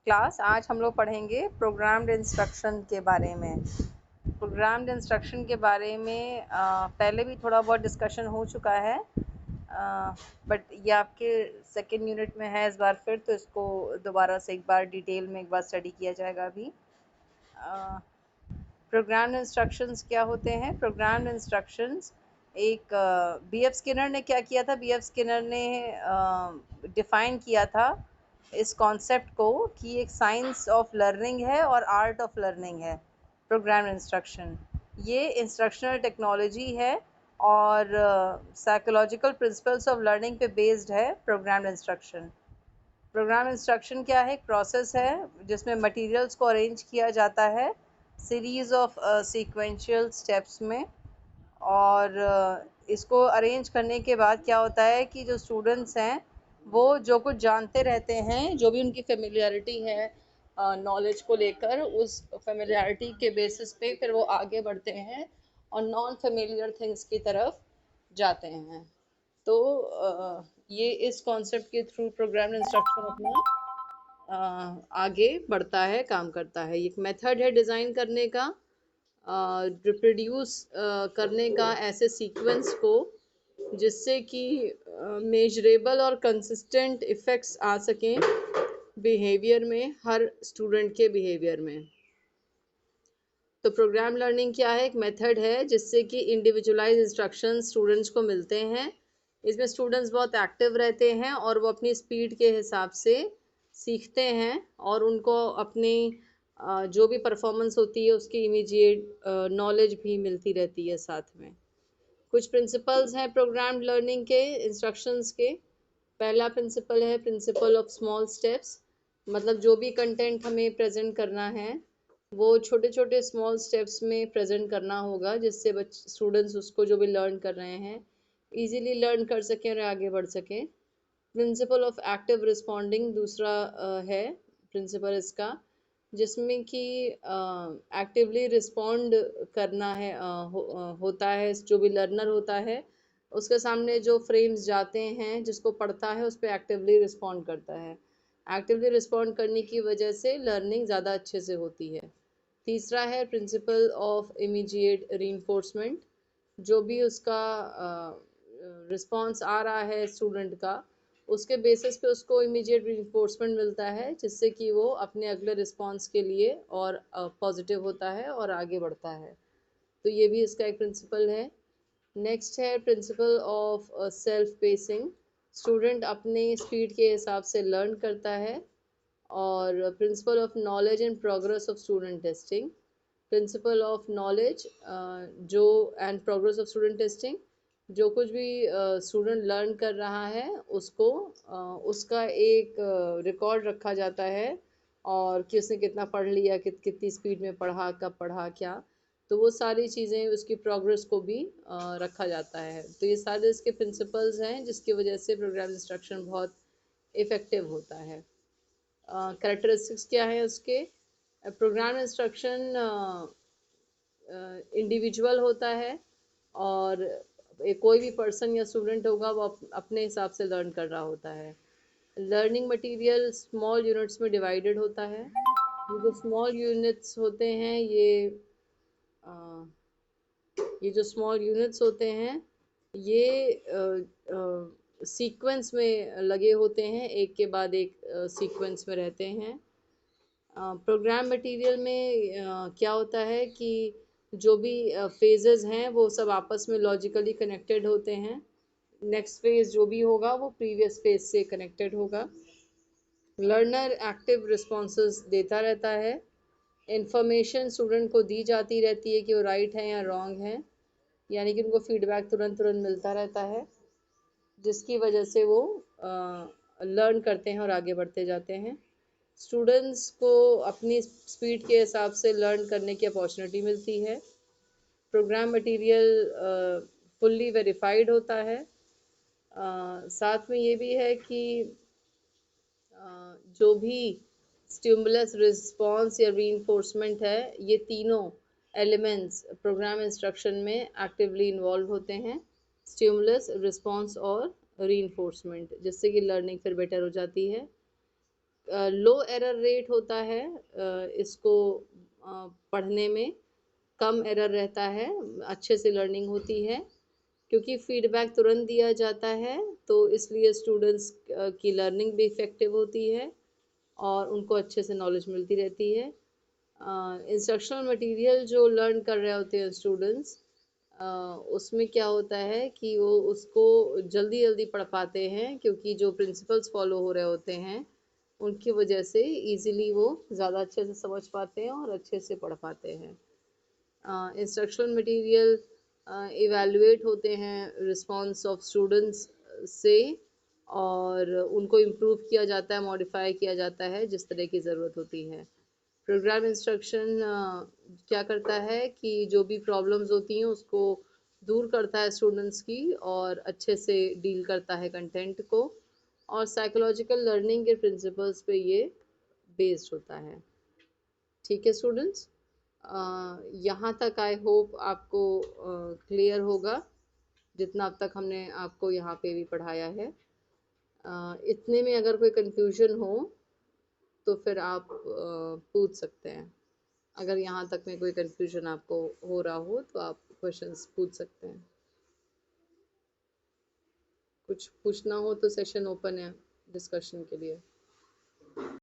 Class. आज हम लोग पढ़ेंगे प्रोग्राम्ड इंस्ट्रक्शन के बारे में। प्रोग्राम्ड इंस्ट्रक्शन के बारे में पहले भी थोड़ा बहुत डिस्कशन हो चुका है, बट ये आपके सेकेंड यूनिट में है इस बार फिर, तो इसको दोबारा से एक बार डिटेल में एक बार स्टडी किया जाएगा अभी। प्रोग्राम्ड इंस्ट्रक्शंस क्या होते हैं? प्रोग्राम्ड इंस्ट्रक्शंस एक बी.एफ. स्किनर ने क्या किया था? बी.एफ. स्किनर ने डिफ़ाइन किया था इस कॉन्सेप्ट को कि एक साइंस ऑफ लर्निंग है और आर्ट ऑफ लर्निंग है। प्रोग्राम्ड इंस्ट्रक्शन ये इंस्ट्रक्शनल टेक्नोलॉजी है और साइकोलॉजिकल प्रिंसिपल्स ऑफ लर्निंग पे बेस्ड है प्रोग्राम्ड इंस्ट्रक्शन। प्रोग्राम इंस्ट्रक्शन क्या है? एक प्रोसेस है जिसमें मटेरियल्स को अरेंज किया जाता है सीरीज़ ऑफ सीक्वेंशियल स्टेप्स में, और इसको अरेंज करने के बाद क्या होता है कि जो स्टूडेंट्स हैं वो जो कुछ जानते रहते हैं, जो भी उनकी फेमिलियरिटी है नॉलेज को लेकर, उस फेमिलियरिटी के बेसिस पे फिर वो आगे बढ़ते हैं और नॉन फेमिलियर थिंग्स की तरफ जाते हैं। तो ये इस कॉन्सेप्ट के थ्रू प्रोग्राम इंस्ट्रक्शन अपना आगे बढ़ता है, काम करता है। एक मेथड है डिज़ाइन करने का, रिप्रोड्यूस करने का ऐसे सीक्वेंस को जिससे कि मेजरेबल और कंसिस्टेंट इफ़ेक्ट्स आ सकें बिहेवियर में, हर स्टूडेंट के बिहेवियर में। तो प्रोग्राम लर्निंग क्या है? एक मेथड है जिससे कि इंडिविजुअलाइज इंस्ट्रक्शन स्टूडेंट्स को मिलते हैं। इसमें स्टूडेंट्स बहुत एक्टिव रहते हैं और वो अपनी स्पीड के हिसाब से सीखते हैं और उनको अपनी जो भी परफॉर्मेंस होती है उसकी इमीडिएट नॉलेज भी मिलती रहती है साथ में। कुछ प्रिंसिपल्स हैं प्रोग्राम लर्निंग के, इंस्ट्रक्शंस के। पहला प्रिंसिपल है प्रिंसिपल ऑफ स्मॉल स्टेप्स, मतलब जो भी कंटेंट हमें प्रेजेंट करना है वो छोटे छोटे स्मॉल स्टेप्स में प्रेजेंट करना होगा, जिससे स्टूडेंट्स उसको जो भी लर्न कर रहे हैं इजीली लर्न कर सकें और आगे बढ़ सकें। प्रिंसिपल ऑफ एक्टिव रिस्पॉन्डिंग दूसरा है प्रिंसिपल इसका, जिसमें कि एक्टिवली रिस्पॉन्ड करना है होता है। जो भी लर्नर होता है उसके सामने जो फ्रेम्स जाते हैं, जिसको पढ़ता है उस पर एक्टिवली रिस्पॉन्ड करता है। एक्टिवली रिस्पॉन्ड करने की वजह से लर्निंग ज़्यादा अच्छे से होती है। तीसरा है प्रिंसिपल ऑफ इमीडिएट रीइंफोर्समेंट, जो भी उसका रिस्पॉन्स आ रहा है स्टूडेंट का, उसके बेसिस पे उसको इमीडिएट रीइंफोर्समेंट मिलता है, जिससे कि वो अपने अगले रिस्पॉन्स के लिए और पॉजिटिव होता है और आगे बढ़ता है। तो ये भी इसका एक प्रिंसिपल है। नेक्स्ट है principle of self pacing, student अपने स्पीड के हिसाब से लर्न करता है। और principle of knowledge and progress of student testing, principle of knowledge जो and progress of student testing, जो कुछ भी स्टूडेंट लर्न कर रहा है उसको उसका एक रिकॉर्ड रखा जाता है, और कि उसने कितना पढ़ लिया, कितनी स्पीड में पढ़ा, कब पढ़ा, क्या। तो वो सारी चीज़ें उसकी प्रोग्रेस को भी रखा जाता है। तो ये सारे इसके प्रिंसिपल्स हैं जिसकी वजह से प्रोग्राम इंस्ट्रक्शन बहुत इफ़ेक्टिव होता है। कैरेक्टरिस्टिक्स क्या है उसके? प्रोग्राम इंस्ट्रक्शन इंडिविजुअल होता है और कोई भी पर्सन या स्टूडेंट होगा वो अपने हिसाब से लर्न कर रहा होता है। लर्निंग मटेरियल स्मॉल यूनिट्स में डिवाइडेड होता है। ये जो स्मॉल यूनिट्स होते हैं ये जो स्मॉल यूनिट्स होते हैं ये सीक्वेंस में लगे होते हैं, एक के बाद एक सीक्वेंस में रहते हैं। प्रोग्राम मटेरियल में क्या होता है कि जो भी फेजेस हैं वो सब आपस में लॉजिकली कनेक्टेड होते हैं। नेक्स्ट फेज जो भी होगा वो प्रीवियस फेज से कनेक्टेड होगा। लर्नर एक्टिव रिस्पॉन्सेस देता रहता है। इंफॉर्मेशन स्टूडेंट को दी जाती रहती है कि वो राइट है या रॉन्ग है, यानी कि उनको फीडबैक तुरंत तुरंत मिलता रहता है, जिसकी वजह से वो लर्न करते हैं और आगे बढ़ते जाते हैं। स्टूडेंट्स को अपनी स्पीड के हिसाब से लर्न करने की अपॉर्चुनिटी मिलती है। प्रोग्राम मटेरियल फुल्ली वेरीफाइड होता है। साथ में ये भी है कि जो भी स्टिमुलस, रिस्पॉन्स या रीइंफोर्समेंट है, ये तीनों एलिमेंट्स प्रोग्राम इंस्ट्रक्शन में एक्टिवली इन्वॉल्व होते हैं। स्टिमुलस, रिस्पॉन्स और रीइंफोर्समेंट, जिससे कि लर्निंग फिर बेटर हो जाती है। लो एरर रेट होता है इसको पढ़ने में, कम एरर रहता है, अच्छे से लर्निंग होती है क्योंकि फीडबैक तुरंत दिया जाता है, तो इसलिए स्टूडेंट्स की लर्निंग भी इफ़ेक्टिव होती है और उनको अच्छे से नॉलेज मिलती रहती है। इंस्ट्रक्शनल मटेरियल जो लर्न कर रहे होते हैं स्टूडेंट्स, उसमें क्या होता है कि वो उसको जल्दी जल्दी पढ़ पाते हैं क्योंकि जो प्रिंसिपल्स फॉलो हो रहे होते हैं उनकी वजह से इजीली वो ज़्यादा अच्छे से समझ पाते हैं और अच्छे से पढ़ पाते हैं। इंस्ट्रक्शनल मटेरियल इवैल्यूएट होते हैं रिस्पॉन्स ऑफ स्टूडेंट्स से और उनको इम्प्रूव किया जाता है, मॉडिफाई किया जाता है जिस तरह की ज़रूरत होती है। प्रोग्राम इंस्ट्रक्शन क्या करता है कि जो भी प्रॉब्लम्स होती हैं उसको दूर करता है स्टूडेंट्स की और अच्छे से डील करता है कंटेंट को, और साइकोलॉजिकल लर्निंग के प्रिंसिपल्स पे ये बेस्ड होता है। ठीक है स्टूडेंट्स, यहाँ तक आई होप आपको क्लियर होगा जितना अब तक हमने आपको यहाँ पे भी पढ़ाया है। इतने में अगर कोई कंफ्यूजन हो तो फिर आप पूछ सकते हैं। अगर यहाँ तक में कोई कंफ्यूजन आपको हो रहा हो तो आप क्वेश्चंस पूछ सकते हैं। कुछ पूछना हो तो सेशन ओपन है डिस्कशन के लिए।